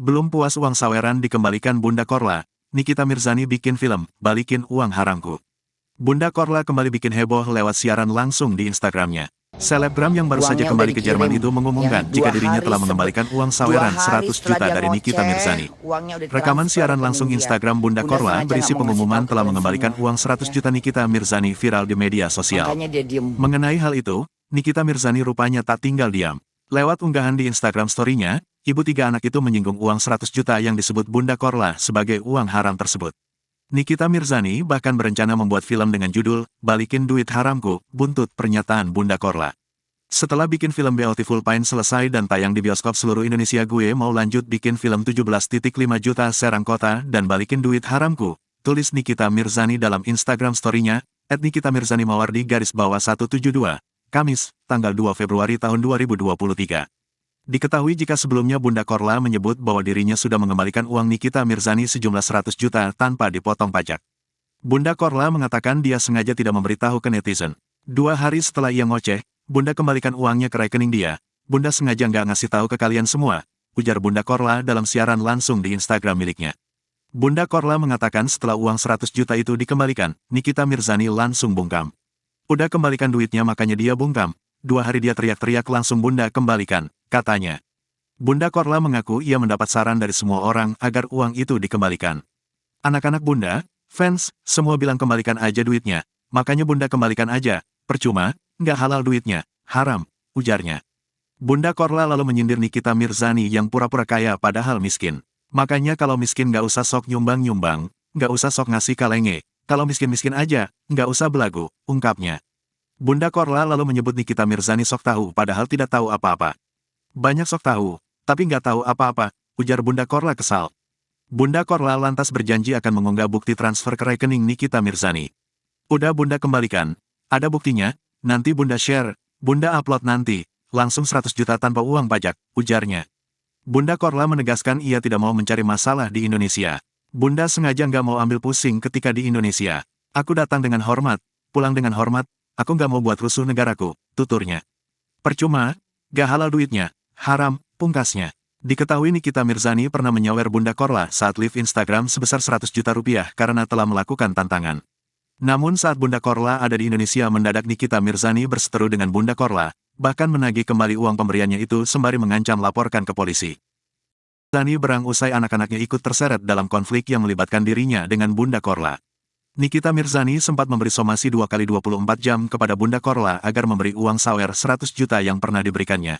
Belum puas uang saweran dikembalikan Bunda Korla, Nikita Mirzani bikin film, Balikin Uang Haramku. Bunda Korla kembali bikin heboh lewat siaran langsung di Instagramnya. Selebgram yang baru saja Uangnya kembali udah ke Jerman dikirim, itu mengumumkan yang jika 2 dirinya hari telah mengembalikan uang saweran 100 juta dari Nikita Mirzani. Rekaman siaran langsung Instagram Bunda Korla berisi pengumuman telah mengembalikan uang 100 juta Nikita Mirzani viral di media sosial. Makanya dia diem. Mengenai hal itu, Nikita Mirzani rupanya tak tinggal diam. Lewat unggahan di Instagram story-nya, ibu 3 anak itu menyinggung uang 100 juta yang disebut Bunda Korla sebagai uang haram tersebut. Nikita Mirzani bahkan berencana membuat film dengan judul Balikin Duit Haramku, buntut pernyataan Bunda Korla. Setelah bikin film Beautiful Pain selesai dan tayang di bioskop seluruh Indonesia, gue mau lanjut bikin film 17,5 juta serang kota dan balikin duit haramku, tulis Nikita Mirzani dalam Instagram story-nya, @NikitaMirzani_172, Kamis, tanggal 2 Februari tahun 2023. Diketahui jika sebelumnya Bunda Korla menyebut bahwa dirinya sudah mengembalikan uang Nikita Mirzani sejumlah 100 juta tanpa dipotong pajak. Bunda Korla mengatakan dia sengaja tidak memberitahu ke netizen. 2 hari setelah ia ngoceh, Bunda kembalikan uangnya ke rekening dia. Bunda sengaja nggak ngasih tahu ke kalian semua, ujar Bunda Korla dalam siaran langsung di Instagram miliknya. Bunda Korla mengatakan setelah uang 100 juta itu dikembalikan, Nikita Mirzani langsung bungkam. Udah kembalikan duitnya makanya dia bungkam. 2 hari dia teriak-teriak langsung Bunda kembalikan, katanya. Bunda Korla mengaku ia mendapat saran dari semua orang agar uang itu dikembalikan. Anak-anak Bunda, fans, semua bilang kembalikan aja duitnya, makanya Bunda kembalikan aja, percuma, nggak halal duitnya, haram, ujarnya. Bunda Korla lalu menyindir Nikita Mirzani yang pura-pura kaya padahal miskin. Makanya kalau miskin nggak usah sok nyumbang-nyumbang, nggak usah sok ngasih kalenge, kalau miskin-miskin aja, nggak usah belagu, ungkapnya. Bunda Korla lalu menyebut Nikita Mirzani sok tahu padahal tidak tahu apa-apa. Banyak sok tahu, tapi nggak tahu apa-apa, ujar Bunda Korla kesal. Bunda Korla lantas berjanji akan mengunggah bukti transfer ke rekening Nikita Mirzani. Udah Bunda kembalikan, ada buktinya, nanti Bunda share, Bunda upload nanti, langsung 100 juta tanpa uang pajak, ujarnya. Bunda Korla menegaskan ia tidak mau mencari masalah di Indonesia. Bunda sengaja nggak mau ambil pusing ketika di Indonesia. Aku datang dengan hormat, pulang dengan hormat, aku nggak mau buat rusuh negaraku, tuturnya. Percuma, gak halal duitnya, haram, pungkasnya. Diketahui Nikita Mirzani pernah menyawer Bunda Korla saat live Instagram sebesar 100 juta rupiah karena telah melakukan tantangan. Namun saat Bunda Korla ada di Indonesia mendadak Nikita Mirzani berseteru dengan Bunda Korla, bahkan menagih kembali uang pemberiannya itu sembari mengancam laporkan ke polisi. Mirzani berang usai anak-anaknya ikut terseret dalam konflik yang melibatkan dirinya dengan Bunda Korla. Nikita Mirzani sempat memberi somasi 2 kali 24 jam kepada Bunda Korla agar memberi uang sawer 100 juta yang pernah diberikannya.